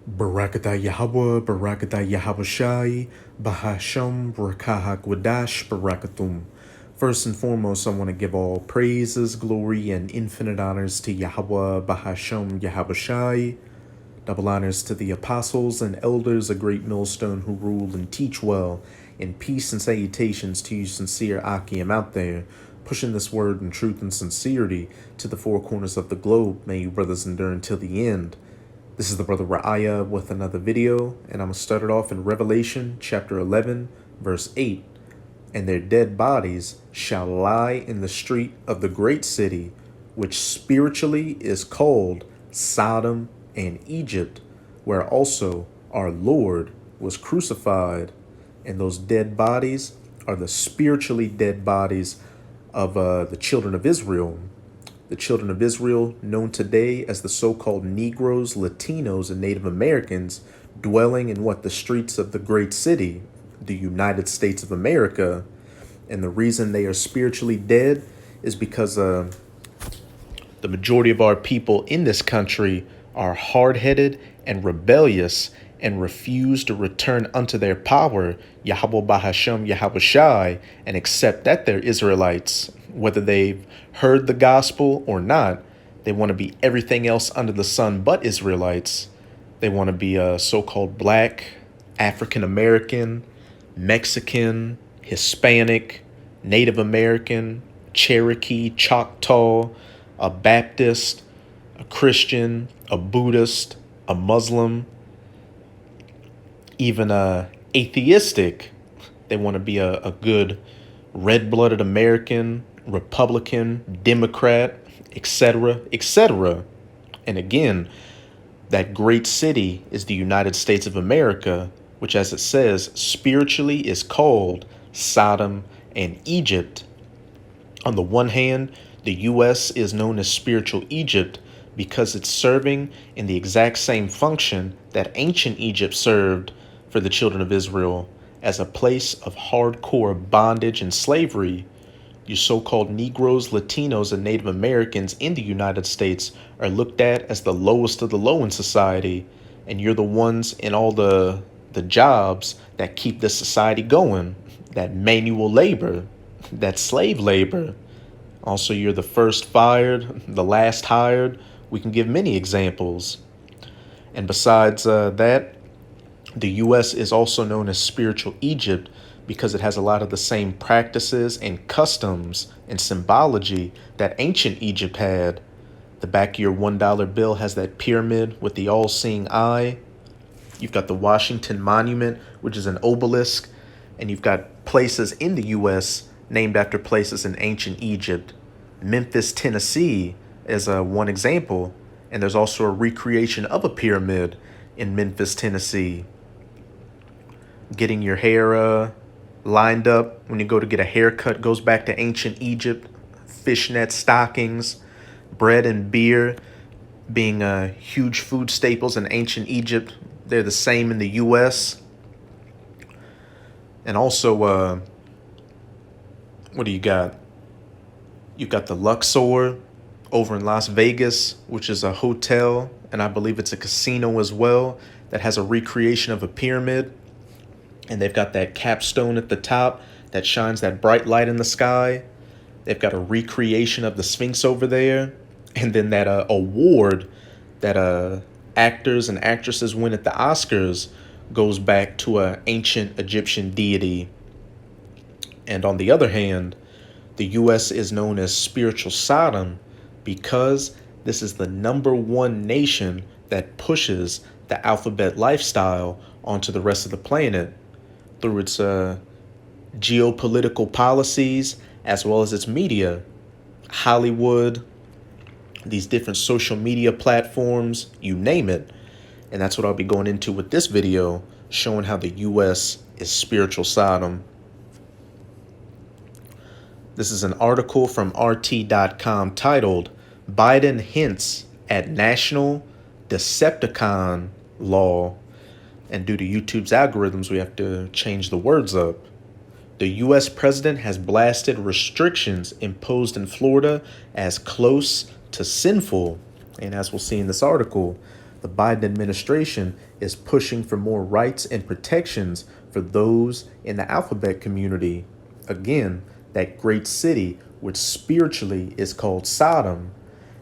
Barakatah Yahweh, Barakatah Yahawashi, Bahasham, Barakahak Wadash, Barakatum. First and foremost, I want to give all praises, glory, and infinite honors to Yahweh, Bahasham, Yahawashi. Double honors to the apostles and elders, a great millstone who rule and teach well. And peace and salutations to you sincere Akim out there, pushing this word in truth and sincerity to the four corners of the globe. May you brothers endure until the end. This is the brother Ra'aya with another video, and I'm going to start it off in Revelation chapter 11, verse 8. And their dead bodies shall lie in the street of the great city, which spiritually is called Sodom and Egypt, where also our Lord was crucified. And those dead bodies are the spiritually dead bodies of the children of Israel. The children of Israel, known today as the so-called Negroes, Latinos, and Native Americans, dwelling in the streets of the great city, the United States of America. And the reason they are spiritually dead is because the majority of our people in this country are hard-headed and rebellious and refuse to return unto their power, Yahweh Bahasham Yahweh Shai, and accept that they're Israelites. Whether they've heard the gospel or not, they want to be everything else under the sun but Israelites. They want to be a so-called black, African American, Mexican, Hispanic, Native American, Cherokee, Choctaw, a Baptist, a Christian, a Buddhist, a Muslim, even atheistic. They want to be a good red-blooded American, Republican, Democrat, etc., etc. And again, that great city is the United States of America, which, as it says, spiritually is called Sodom and Egypt. On the one hand, the U.S. is known as spiritual Egypt because it's serving in the exact same function that ancient Egypt served for the children of Israel, as a place of hardcore bondage and slavery. You so-called Negroes, Latinos, and Native Americans in the United States are looked at as the lowest of the low in society, and you're the ones in all the jobs that keep this society going, that manual labor, that slave labor. Also, you're the first fired, the last hired. We can give many examples. And besides that, the U.S. is also known as spiritual Egypt because it has a lot of the same practices and customs and symbology that ancient Egypt had. The back of your $1 bill has that pyramid with the all-seeing eye. You've got the Washington Monument, which is an obelisk, and you've got places in the U.S. named after places in ancient Egypt. Memphis, Tennessee is one example, and there's also a recreation of a pyramid in Memphis, Tennessee. Getting your hair lined up when you go to get a haircut goes back to ancient Egypt. Fishnet stockings, bread and beer being huge food staples in ancient Egypt. They're the same in the U.S. And also, what do you got? You've got the Luxor over in Las Vegas, which is a hotel, and I believe it's a casino as well, that has a recreation of a pyramid. And they've got that capstone at the top that shines that bright light in the sky. They've got a recreation of the Sphinx over there. And then that award that actors and actresses win at the Oscars goes back to an ancient Egyptian deity. And on the other hand, the U.S. is known as spiritual Sodom because this is the #1 nation that pushes the alphabet lifestyle onto the rest of the planet through its geopolitical policies as well as its media, Hollywood, these different social media platforms, you name it. And that's what I'll be going into with this video, showing how the U.S. is spiritual Sodom. This is an article from RT.com titled, Biden Hints at National Decepticon Law. And due to YouTube's algorithms, we have to change the words up. The U.S. president has blasted restrictions imposed in Florida as close to sinful. And as we'll see in this article, the Biden administration is pushing for more rights and protections for those in the alphabet community. Again, that great city, which spiritually is called Sodom,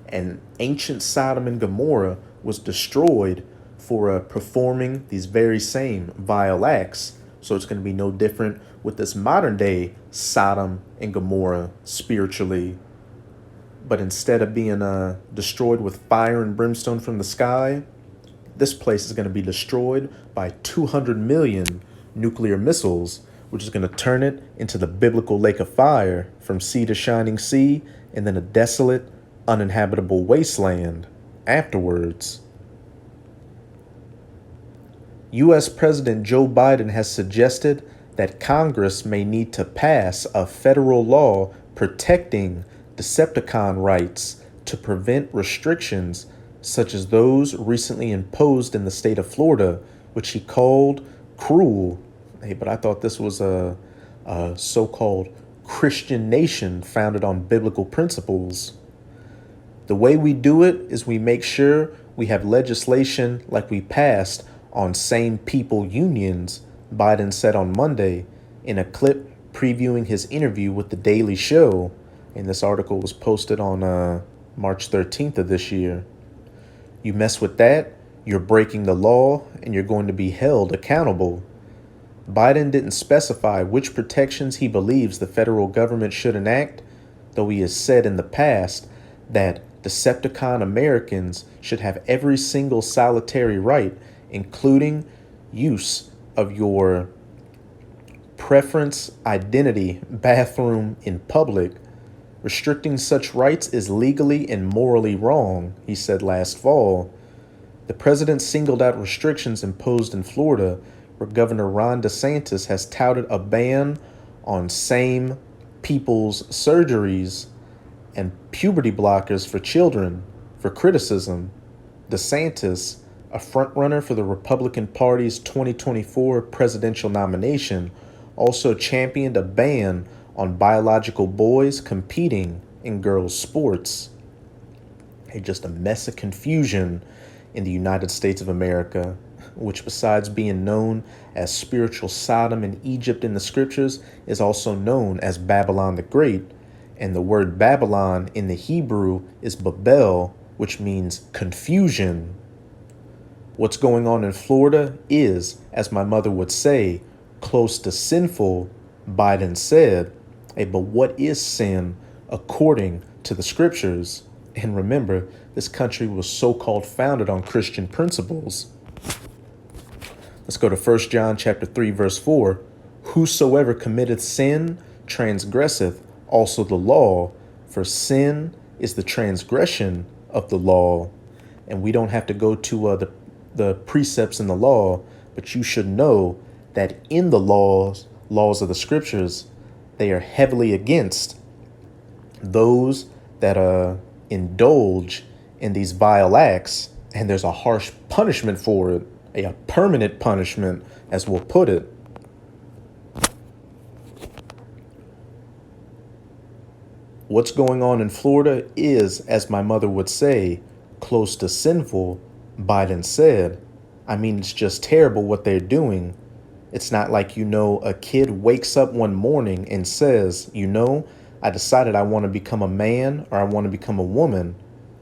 and ancient Sodom and Gomorrah was destroyed for performing these very same vile acts. So it's going to be no different with this modern day Sodom and Gomorrah spiritually. But instead of being destroyed with fire and brimstone from the sky, this place is going to be destroyed by 200 million nuclear missiles, which is going to turn it into the biblical lake of fire from sea to shining sea, and then a desolate, uninhabitable wasteland afterwards. U.S. President Joe Biden has suggested that Congress may need to pass a federal law protecting Decepticon rights to prevent restrictions such as those recently imposed in the state of Florida, which he called cruel. Hey, but I thought this was a so-called Christian nation founded on biblical principles. The way we do it is we make sure we have legislation like we passed on same people unions, Biden said on Monday in a clip previewing his interview with The Daily Show. And this article was posted on March 13th of this year. You mess with that, you're breaking the law, and you're going to be held accountable. Biden didn't specify which protections he believes the federal government should enact, though he has said in the past that Decepticon Americans should have every single solitary right, including use of your preference identity bathroom in public. Restricting such rights is legally and morally wrong, he said last fall. The president singled out restrictions imposed in Florida, where Governor Ron DeSantis has touted a ban on same people's surgeries and puberty blockers for children for criticism. DeSantis, a frontrunner for the Republican Party's 2024 presidential nomination, also championed a ban on biological boys competing in girls' sports. Just a mess of confusion in the United States of America, which besides being known as spiritual Sodom and Egypt in the scriptures, is also known as Babylon the Great. And the word Babylon in the Hebrew is Babel, which means confusion. What's going on in Florida is, as my mother would say, close to sinful, Biden said. But what is sin according to the scriptures? And remember, this country was so-called founded on Christian principles. Let's go to 1 John chapter 3, verse 4. Whosoever committeth sin transgresseth also the law, for sin is the transgression of the law. And we don't have to go to the precepts in the law, but you should know that in the laws of the scriptures, they are heavily against those that indulge in these vile acts, and there's a harsh punishment for it, a permanent punishment, as we'll put it. What's going on in Florida is, as my mother would say, close to sinful, Biden said. I mean, it's just terrible what they're doing. It's not like, a kid wakes up one morning and says, I decided I want to become a man or I want to become a woman.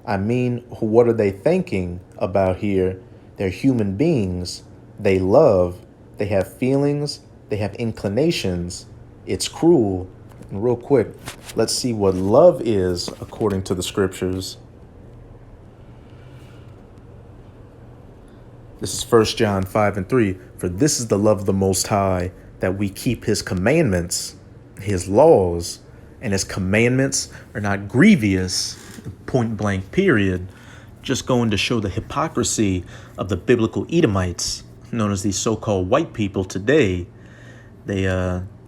I mean, what are they thinking about here? They're human beings. They love. They have feelings. They have inclinations. It's cruel. And real quick, let's see what love is according to the scriptures. This is 1 John 5 and 3. For this is the love of the Most High, that we keep his commandments, his laws, and his commandments are not grievous, point blank period. Just going to show the hypocrisy of the biblical Edomites, known as these so-called white people today. They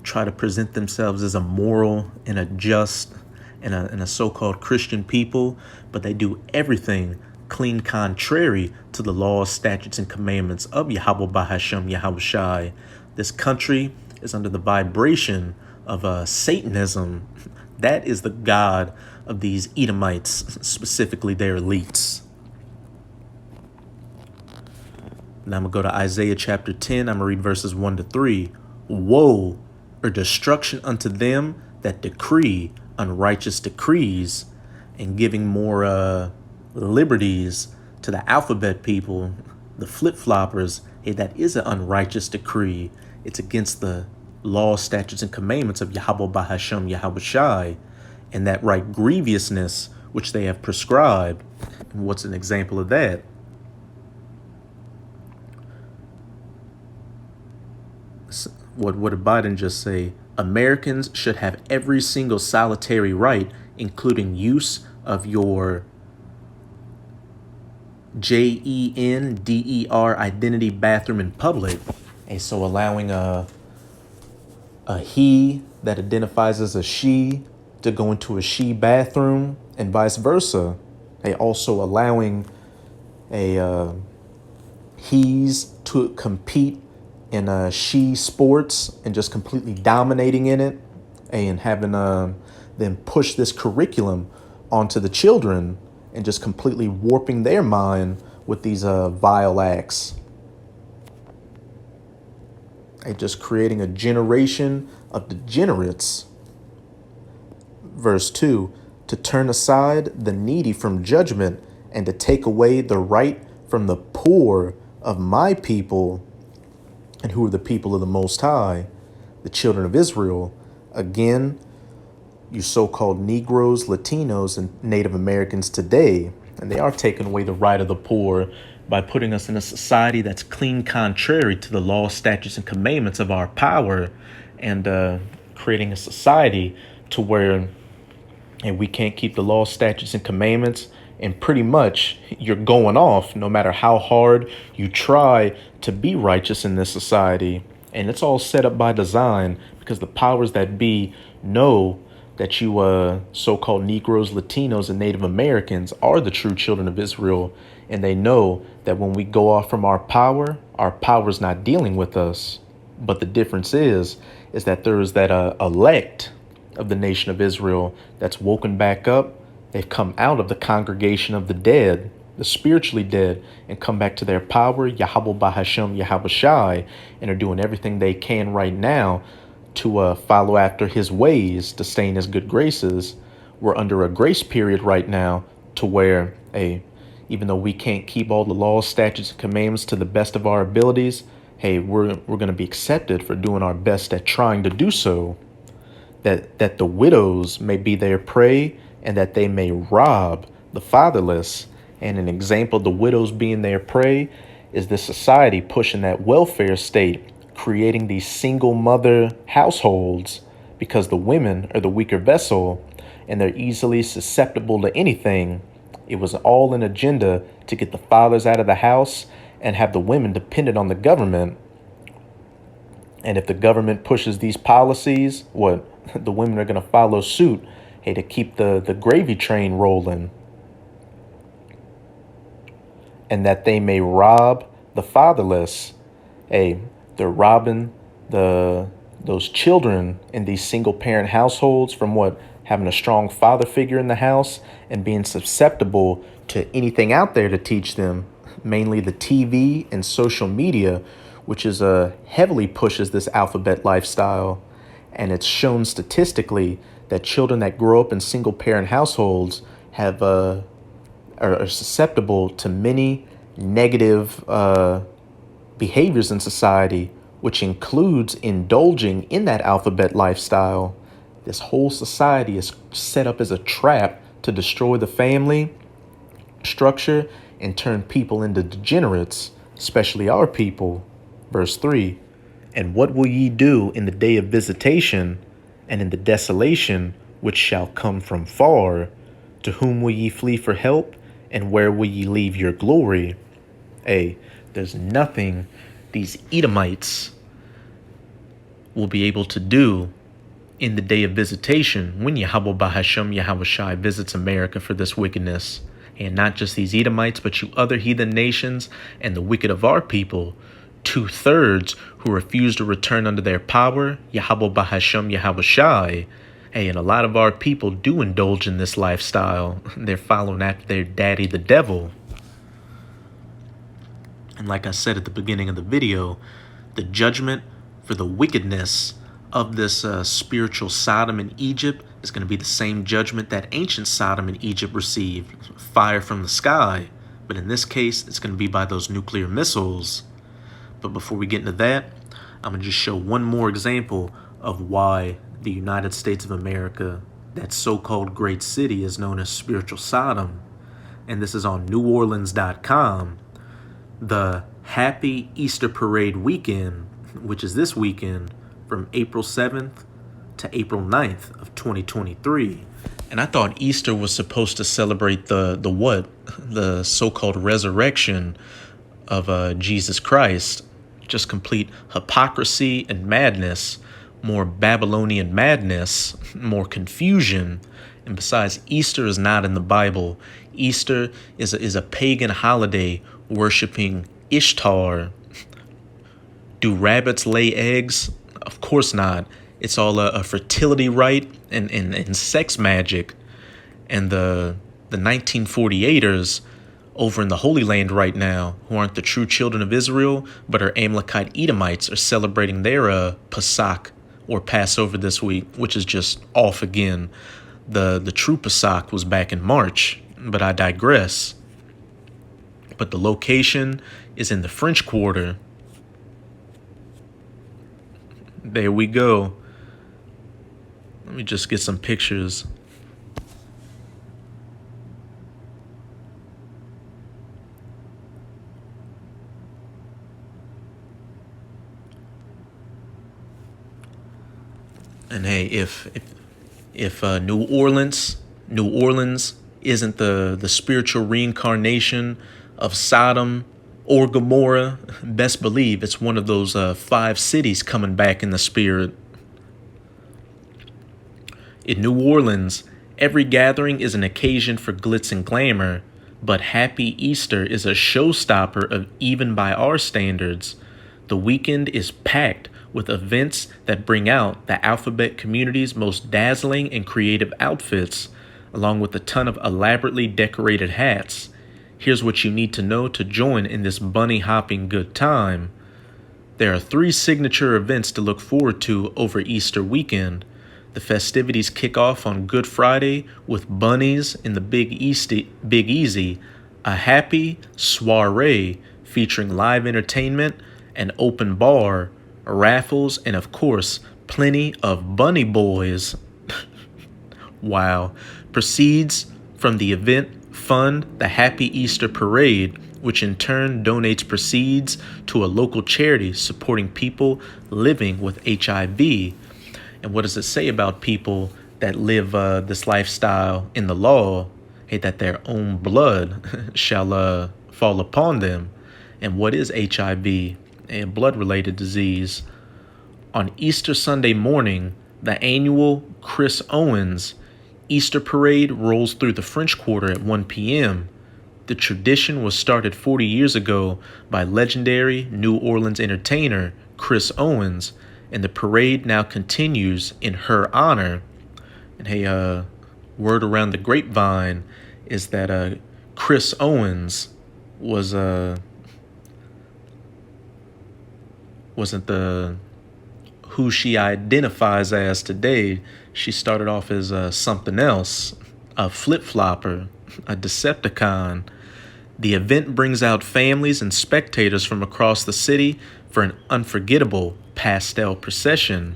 try to present themselves as a moral and a just and a so-called Christian people, but they do everything clean contrary to the laws, statutes, and commandments of Yahweh Bahashem Yahushai. This country is under the vibration of Satanism. That is the god of these Edomites, specifically their elites. And I'm going to go to Isaiah chapter 10. I'm going to read verses 1 to 3. Woe or destruction unto them that decree unrighteous decrees, and giving more liberties to the alphabet people, the flip-floppers. Hey, that is an unrighteous decree. It's against the laws, statutes, and commandments of Yahweh Bahashem Yahweh Shai, and that right grievousness which they have prescribed. And what's an example of that? What did Biden just say? Americans should have every single solitary right, including use of your GENDER identity bathroom in public. And so allowing a he that identifies as a she to go into a she bathroom and vice versa. They also allowing a he's to compete in she sports and just completely dominating in it, and having them push this curriculum onto the children and just completely warping their mind with these vile acts. And just creating a generation of degenerates. Verse 2, to turn aside the needy from judgment and to take away the right from the poor of my people. And who are the people of the Most High? The children of Israel. Again, you so-called Negroes, Latinos, and Native Americans today. And they are taking away the right of the poor by putting us in a society that's clean contrary to the law, statutes, and commandments of our power, and creating a society to where we can't keep the law, statutes, and commandments, and pretty much you're going off no matter how hard you try to be righteous in this society. And it's all set up by design because the powers that be know that you so-called Negroes, Latinos, and Native Americans are the true children of Israel. And they know that when we go off from our power's not dealing with us. But the difference is that there is that elect of the nation of Israel that's woken back up. They've come out of the congregation of the dead, the spiritually dead, and come back to their power, Yahweh Bahashem Yahweh Shai, and are doing everything they can right now to follow after his ways, to stay in his good graces. We're under a grace period right now to where, even though we can't keep all the laws, statutes, and commandments to the best of our abilities, we're going to be accepted for doing our best at trying to do so. That the widows may be their prey, and that they may rob the fatherless. And an example of the widows being their prey is this society pushing that welfare state, creating these single mother households because the women are the weaker vessel and they're easily susceptible to anything. It was all an agenda to get the fathers out of the house and have the women dependent on the government. And if the government pushes these policies, the women are going to follow suit, to keep the gravy train rolling. And that they may rob the fatherless. They're robbing those children in these single parent households from having a strong father figure in the house and being susceptible to anything out there to teach them, mainly the TV and social media, which is heavily pushes this alphabet lifestyle. And it's shown statistically that children that grow up in single parent households are susceptible to many negative behaviors in society, which includes indulging in that alphabet lifestyle. This whole society is set up as a trap to destroy the family structure and turn people into degenerates, especially our people. Verse 3, and what will ye do in the day of visitation and in the desolation which shall come from far? To whom will ye flee for help? And where will ye leave your glory? There's nothing these Edomites will be able to do in the day of visitation when Yahweh Bahashem Yahweh Shai visits America for this wickedness. And not just these Edomites, but you other heathen nations and the wicked of our people, 2/3 who refuse to return under their power, Yahweh Bahashem Yahweh Shai. And a lot of our people do indulge in this lifestyle. They're following after their daddy, the devil. And like I said at the beginning of the video, the judgment for the wickedness of this spiritual Sodom in Egypt is going to be the same judgment that ancient Sodom in Egypt received, fire from the sky. But in this case, it's going to be by those nuclear missiles. But before we get into that, I'm going to just show one more example of why the United States of America, that so-called great city, is known as spiritual Sodom. And this is on NewOrleans.com. The Happy Easter Parade weekend, which is this weekend from April 7th to April 9th of 2023. And I thought Easter was supposed to celebrate the what? The so-called resurrection of Jesus Christ. Just complete hypocrisy and madness, more Babylonian madness, more confusion. And besides, Easter is not in the Bible. Easter is a pagan holiday worshiping Ishtar. Do rabbits lay eggs? Of course not. It's all a fertility rite and sex magic. And the 1948ers over in the Holy Land right now, who aren't the true children of Israel, but are Amalekite Edomites, are celebrating their Pesach or Passover this week, which is just off again. The true Pesach was back in March, but I digress. But the location is in the French Quarter. There we go. Let me just get some pictures. And hey, if New Orleans isn't the spiritual reincarnation of Sodom or Gomorrah, best believe it's one of those 5 cities coming back in the spirit. In New Orleans, every gathering is an occasion for glitz and glamour, but Happy Easter is a showstopper even by our standards. The weekend is packed with events that bring out the alphabet community's most dazzling and creative outfits, along with a ton of elaborately decorated hats. Here's what you need to know to join in this bunny hopping good time. There are 3 signature events to look forward to over Easter weekend. The festivities kick off on Good Friday with bunnies in the Big Easy, a happy soiree featuring live entertainment, an open bar, raffles, and of course, plenty of bunny boys. Wow. Proceeds from the event fund the Happy Easter Parade, which in turn donates proceeds to a local charity supporting people living with HIV. And what does it say about people that live this lifestyle in the law? Hey, that their own blood shall fall upon them. And what is HIV? A blood-related disease. On Easter Sunday morning, the annual Chris Owens Easter Parade rolls through the French Quarter at 1 p.m. The tradition was started 40 years ago by legendary New Orleans entertainer Chris Owens, and the parade now continues in her honor. And hey, word around the grapevine is that Chris Owens wasn't the who she identifies as today. She started off as something else, a flip-flopper, a Decepticon. The event brings out families and spectators from across the city for an unforgettable pastel procession.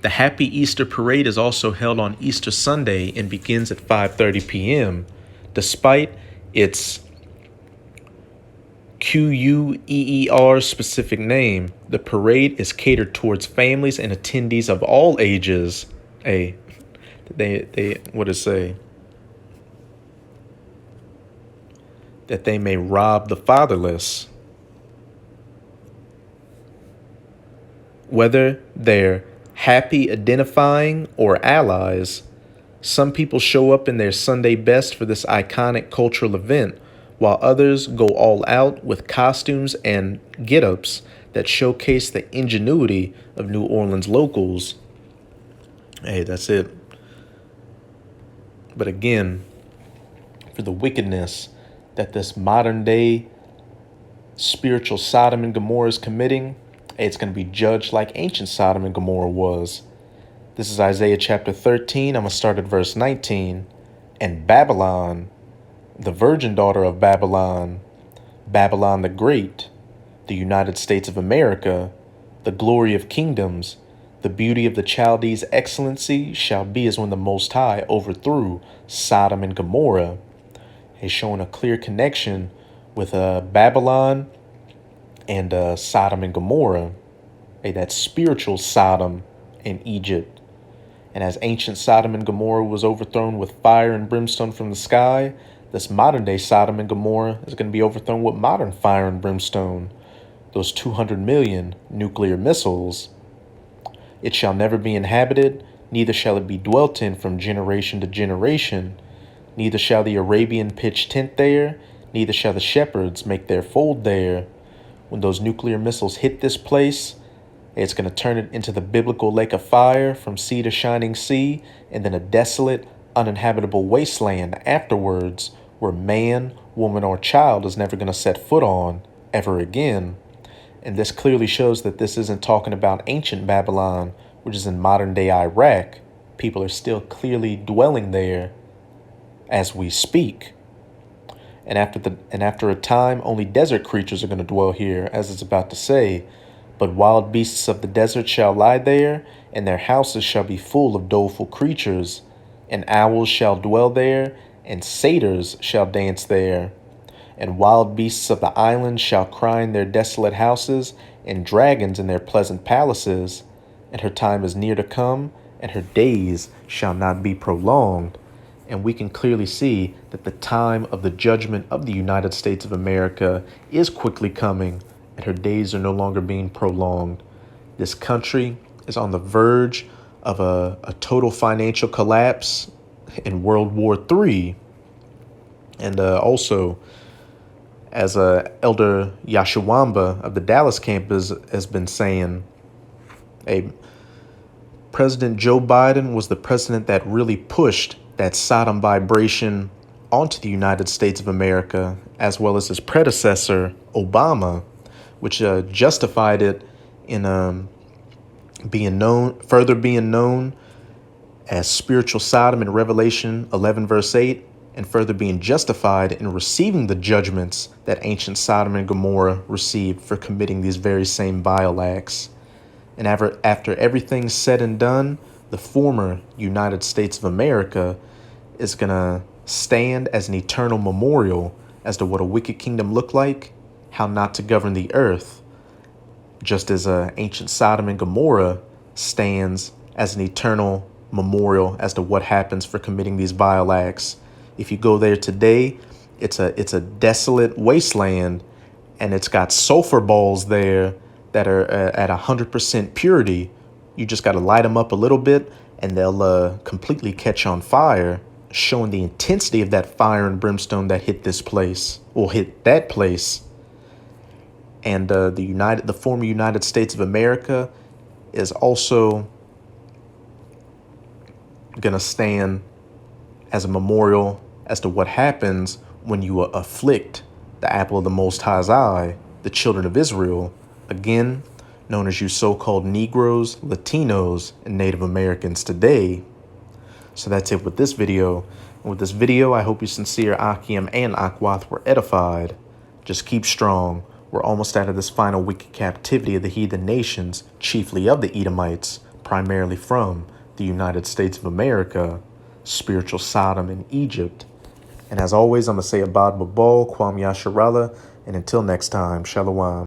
The Happy Easter Parade is also held on Easter Sunday and begins at 5:30 p.m. Despite its QUEER specific name, the parade is catered towards families and attendees of all ages. Hey, they what does it say? That they may rob the fatherless. Whether they're happy identifying or allies, some people show up in their Sunday best for this iconic cultural event, while others go all out with costumes and get-ups that showcase the ingenuity of New Orleans locals. Hey, that's it. But again, for the wickedness that this modern day spiritual Sodom and Gomorrah is committing, it's going to be judged like ancient Sodom and Gomorrah was. This is Isaiah chapter 13. I'm going to start at verse 19. And Babylon, the virgin daughter of Babylon, Babylon the Great, the United States of America, the glory of kingdoms, the beauty of the Chaldees' excellency shall be as when the Most High overthrew Sodom and Gomorrah. He's showing a clear connection with Babylon and Sodom and Gomorrah. That spiritual Sodom in Egypt. And as ancient Sodom and Gomorrah was overthrown with fire and brimstone from the sky, this modern day Sodom and Gomorrah is going to be overthrown with modern fire and brimstone. Those 200 million nuclear missiles. It shall never be inhabited, neither shall it be dwelt in from generation to generation. Neither shall the Arabian pitch tent there, neither shall the shepherds make their fold there. When those nuclear missiles hit this place, it's going to turn it into the biblical lake of fire from sea to shining sea, and then a desolate, uninhabitable wasteland afterwards where man, woman, or child is never going to set foot on ever again. And this clearly shows that this isn't talking about ancient Babylon, which is in modern-day Iraq. People are still clearly dwelling there as we speak. And after a time, only desert creatures are going to dwell here, as it's about to say. But wild beasts of the desert shall lie there, and their houses shall be full of doleful creatures. And owls shall dwell there, and satyrs shall dance there. And wild beasts of the islands shall cry in their desolate houses, and dragons in their pleasant palaces. And her time is near to come, and her days shall not be prolonged. And we can clearly see that the time of the judgment of the United States of America is quickly coming, and her days are no longer being prolonged. This country is on the verge of a total financial collapse in World War III. And also, as Elder Yashawamba of the Dallas campus has been saying, President Joe Biden was the president that really pushed that Sodom vibration onto the United States of America, as well as his predecessor, Obama, which justified it in being known as spiritual Sodom in Revelation 11, verse 8, and further being justified in receiving the judgments that ancient Sodom and Gomorrah received for committing these very same vile acts. And after everything's said and done, the former United States of America is going to stand as an eternal memorial as to what a wicked kingdom looked like, how not to govern the earth, just as ancient Sodom and Gomorrah stands as an eternal memorial as to what happens for committing these vile acts. If you go there today, it's a desolate wasteland, and it's got sulfur balls there that are at 100% purity. You just got to light them up a little bit, and they'll completely catch on fire, showing the intensity of that fire and brimstone that hit this place, or hit that place. And the former United States of America is also going to stand as a memorial as to what happens when you afflict the apple of the Most High's eye, the children of Israel, again, known as you so-called Negroes, Latinos, and Native Americans today. So that's it with this video. And with this video, I hope you sincere Akim and Akwath were edified. Just keep strong. We're almost out of this final wicked captivity of the heathen nations, chiefly of the Edomites, primarily from the United States of America, spiritual Sodom in Egypt. And as always, I'm going to say Abad Babal, Kwam Yasharallah, and until next time, Shalom.